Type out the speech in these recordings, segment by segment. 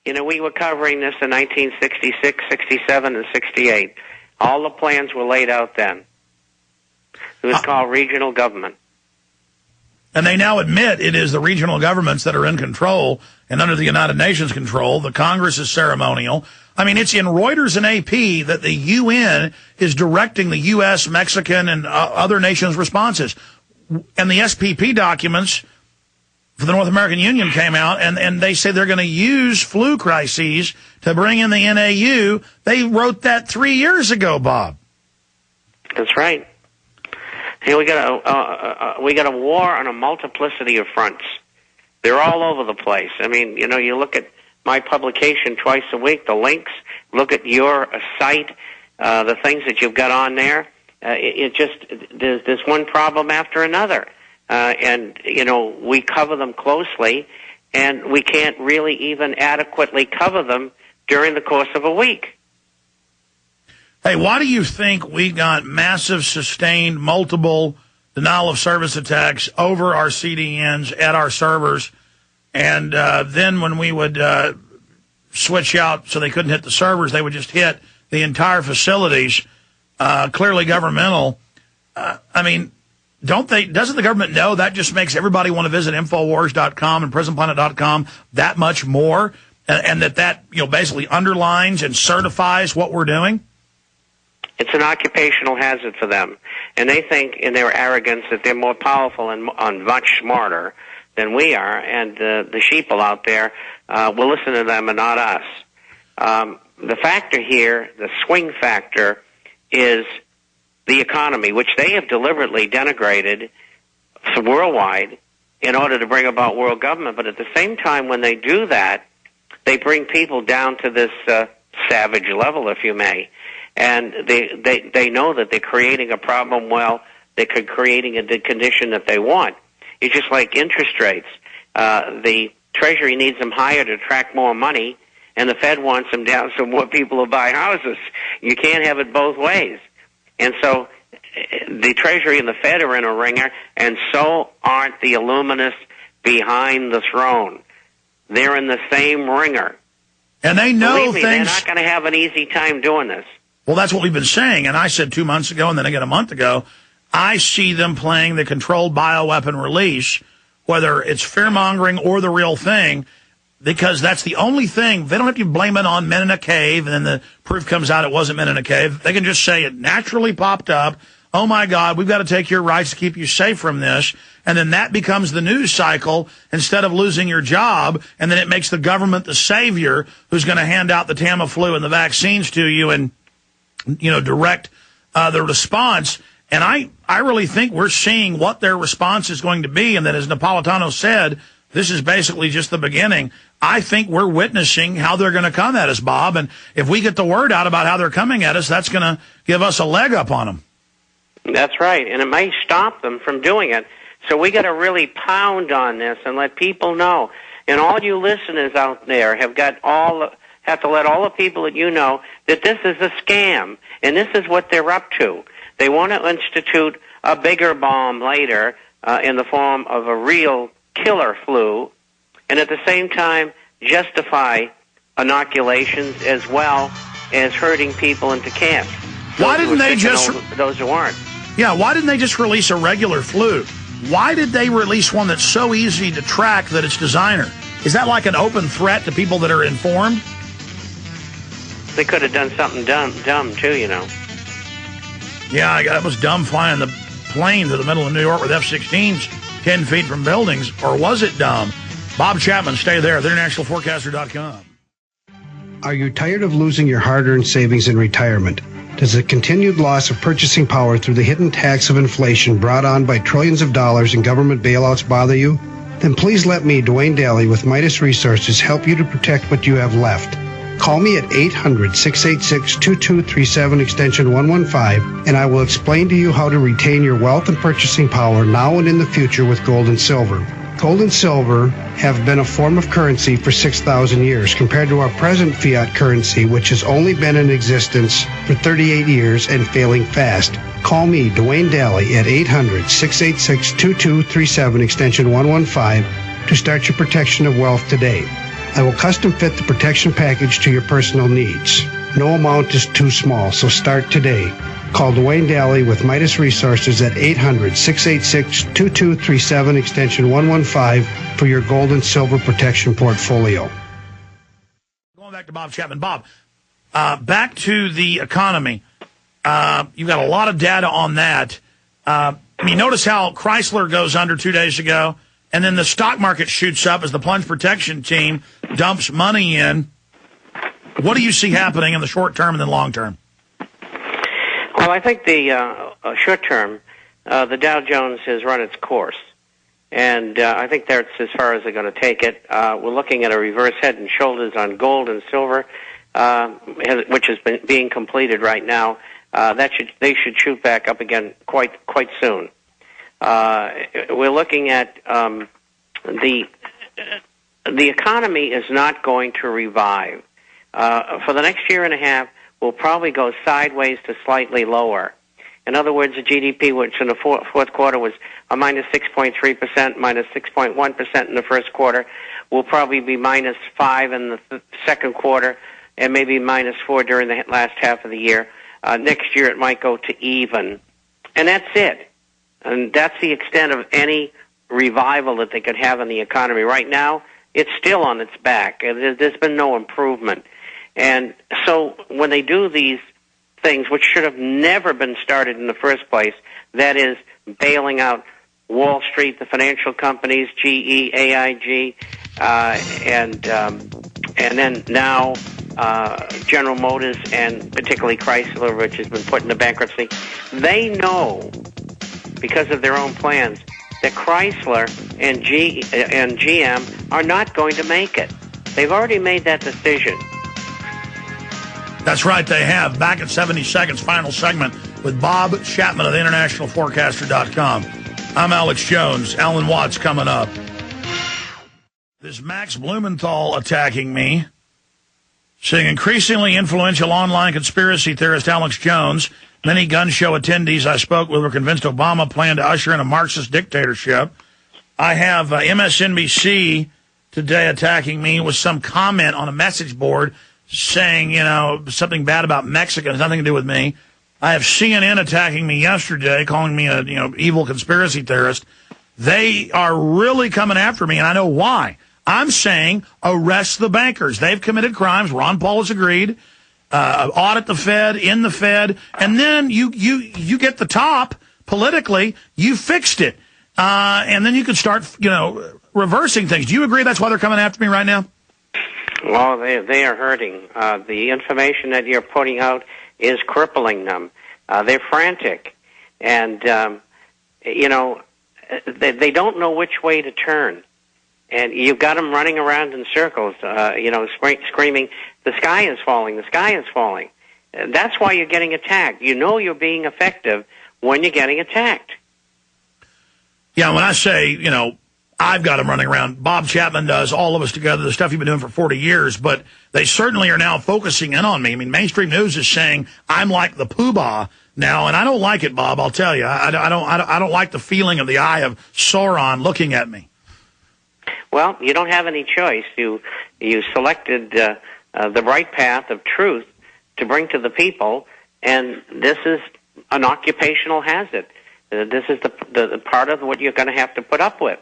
You know, we were covering this in 1966, 67, and 68. All the plans were laid out then. It was called regional government. And they now admit it is the regional governments that are in control and under the United Nations control. The Congress is ceremonial. I mean, it's in Reuters and AP that the UN is directing the U.S., Mexican, and other nations' responses. And the SPP documents for the North American Union came out, and they say they're going to use flu crises to bring in the NAU. They wrote that 3 years ago, Bob. That's right. Hey, we got a war on a multiplicity of fronts. They're all over the place. I mean, you know, you look at my publication twice a week, the links, look at your site, the things that you've got on there. There's one problem after another. And, you know, we cover them closely, and we can't really even adequately cover them during the course of a week. Hey, why do you think we got massive, sustained, multiple denial of service attacks over our CDNs at our servers, and then when we would switch out so they couldn't hit the servers, they would just hit the entire facilities, clearly governmental? I mean, doesn't the government know that just makes everybody want to visit Infowars.com and PrisonPlanet.com that much more, and that you know, basically underlines and certifies what we're doing? It's an occupational hazard for them, and they think in their arrogance that they're more powerful and much smarter than we are, and the sheeple out there will listen to them and not us. The factor here, the swing factor, is the economy, which they have deliberately denigrated worldwide in order to bring about world government. But at the same time, when they do that, they bring people down to this savage level, if you may. And they know that they're creating a problem. Well, they're creating a condition that they want. It's just like interest rates. The Treasury needs them higher to attract more money, and the Fed wants them down so more people will buy houses. You can't have it both ways. And so the Treasury and the Fed are in a ringer, and so aren't the Illuminists behind the throne. They're in the same ringer. And they know Believe me, things. They're not going to have an easy time doing this. Well, that's what we've been saying, and I said 2 months ago, and then again a month ago, I see them playing the controlled bioweapon release, whether it's fear-mongering or the real thing, because that's the only thing. They don't have to blame it on men in a cave, and then the proof comes out it wasn't men in a cave. They can just say it naturally popped up. Oh, my God, we've got to take your rights to keep you safe from this. And then that becomes the news cycle instead of losing your job, and then it makes the government the savior who's going to hand out the Tamiflu and the vaccines to you and you know, direct the response. And I really think we're seeing what their response is going to be, and that, as Napolitano said, this is basically just the beginning. I think we're witnessing how they're going to come at us, Bob, and if we get the word out about how they're coming at us, that's going to give us a leg up on them. That's right, and it may stop them from doing it. So we got to really pound on this and let people know. And all you listeners out there have to let all the people that you know that this is a scam, and this is what they're up to. They want to institute a bigger bomb later in the form of a real killer flu, and at the same time justify inoculations as well as herding people into camps. Why didn't they just... Those who aren't. Yeah, why didn't they just release a regular flu? Why did they release one that's so easy to track that it's designer? Is that like an open threat to people that are informed? They could have done something dumb too, you know. Yeah, that was dumb flying the plane to the middle of New York with F-16s 10 feet from buildings. Or was it dumb? Bob Chapman, stay there. TheInternationalForecaster.com. Are you tired of losing your hard-earned savings in retirement? Does the continued loss of purchasing power through the hidden tax of inflation brought on by trillions of dollars in government bailouts bother you? Then please let me, Dwayne Daly, with Midas Resources, help you to protect what you have left. Call me at 800-686-2237, extension 115, and I will explain to you how to retain your wealth and purchasing power now and in the future with gold and silver. Gold and silver have been a form of currency for 6,000 years compared to our present fiat currency, which has only been in existence for 38 years and failing fast. Call me, Dwayne Daly, at 800-686-2237, extension 115, to start your protection of wealth today. I will custom fit the protection package to your personal needs. No amount is too small, so start today. Call Dwayne Daly with Midas Resources at 800-686-2237, extension 115, for your gold and silver protection portfolio. Going back to Bob Chapman. Bob, back to the economy. You've got a lot of data on that. Notice how Chrysler goes under 2 days ago, and then the stock market shoots up as the plunge protection team dumps money in. What do you see happening in the short term and then long term? Well, I think the short term, the Dow Jones has run its course, and I think that's as far as they're going to take it. We're looking at a reverse head and shoulders on gold and silver, which is being completed right now. They should shoot back up again quite soon. We're looking at the economy is not going to revive. For the next year and a half, we'll probably go sideways to slightly lower. In other words, the GDP, which in the fourth quarter was a minus 6.3%, minus 6.1% in the first quarter, will probably be minus 5 in the second quarter, and maybe minus 4 during the last half of the year. Next year, it might go to even. And that's it. And that's the extent of any revival that they could have in the economy. Right now, it's still on its back. There's been no improvement. And so when they do these things, which should have never been started in the first place, that is bailing out Wall Street, the financial companies, GE, AIG, and then now General Motors and particularly Chrysler, which has been put into bankruptcy, they know, because of their own plans, that Chrysler and GM are not going to make it. They've already made that decision. That's right, they have. Back at 70 seconds, final segment with Bob Chapman of the InternationalForecaster.com. I'm Alex Jones. Alan Watts coming up. This Max Blumenthal attacking me, saying increasingly influential online conspiracy theorist Alex Jones. Many gun show attendees I spoke with were convinced Obama planned to usher in a Marxist dictatorship. I have MSNBC today attacking me with some comment on a message board saying, something bad about Mexico. It has nothing to do with me. I have CNN attacking me yesterday, calling me a, evil conspiracy theorist. They are really coming after me, and I know why. I'm saying arrest the bankers. They've committed crimes. Ron Paul has agreed. Audit the Fed, in the Fed, and then you get the top politically. You fixed it, and then you can start, reversing things. Do you agree that's why they're coming after me right now? Well, they are hurting. The information that you're putting out is crippling them. They're frantic, and they don't know which way to turn. And you've got them running around in circles, screaming, "The sky is falling! The sky is falling!" And that's why you're getting attacked. You know you're being effective when you're getting attacked. Yeah, when I say, I've got them running around. Bob Chapman does, all of us together, the stuff you've been doing for 40 years, but they certainly are now focusing in on me. I mean, mainstream news is saying I'm like the poobah now, and I don't like it, Bob. I'll tell you, I don't like the feeling of the eye of Sauron looking at me. Well, you don't have any choice. You selected the right path of truth to bring to the people, and this is an occupational hazard. This is the part of what you're going to have to put up with.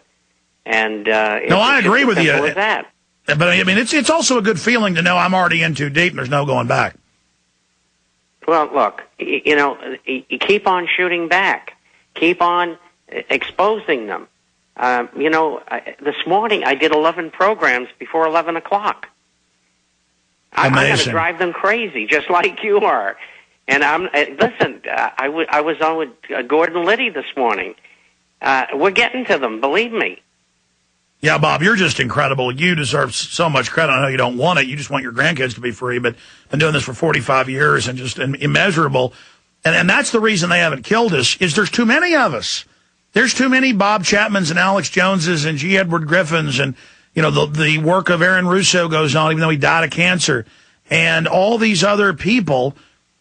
And no, I agree with you. With that. But I mean, it's also a good feeling to know I'm already in too deep and there's no going back. Well, look, you keep on shooting back, keep on exposing them. This morning I did 11 programs before 11 o'clock. I'm going to drive them crazy, just like you are. And I was on with Gordon Liddy this morning. We're getting to them, believe me. Yeah, Bob, you're just incredible. You deserve so much credit. I know you don't want it. You just want your grandkids to be free, but been doing this for 45 years and just immeasurable. And that's the reason they haven't killed us, is there's too many of us. There's too many Bob Chapmans and Alex Joneses and G. Edward Griffins, and, the work of Aaron Russo goes on, even though he died of cancer. And all these other people,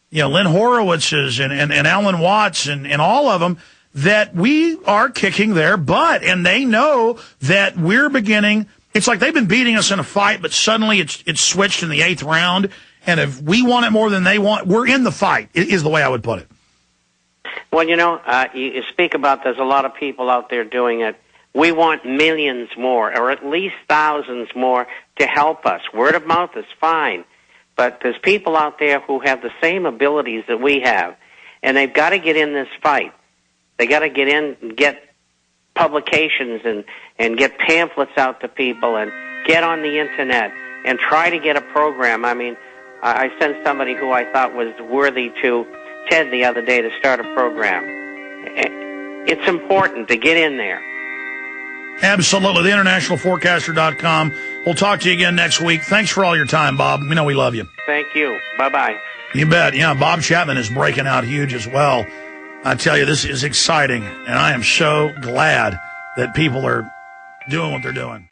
Lynn Horowitz's and Alan Watts and all of them, that we are kicking their butt, and they know that we're beginning. It's like they've been beating us in a fight, but suddenly it's switched in the 8th round. And if we want it more than they want, we're in the fight, is the way I would put it. Well, you speak about there's a lot of people out there doing it. We want millions more, or at least thousands more, to help us. Word of mouth is fine. But there's people out there who have the same abilities that we have, and they've got to get in this fight. They got to get in and get publications and get pamphlets out to people and get on the Internet and try to get a program. I mean, I sent somebody who I thought was worthy to Ted the other day to start a program. It's important to get in there. Absolutely. TheInternationalForecaster.com. We'll talk to you again next week. Thanks for all your time, Bob. We know we love you. Thank you. Bye-bye. You bet. Yeah, Bob Chapman is breaking out huge as well. I tell you, this is exciting, and I am so glad that people are doing what they're doing.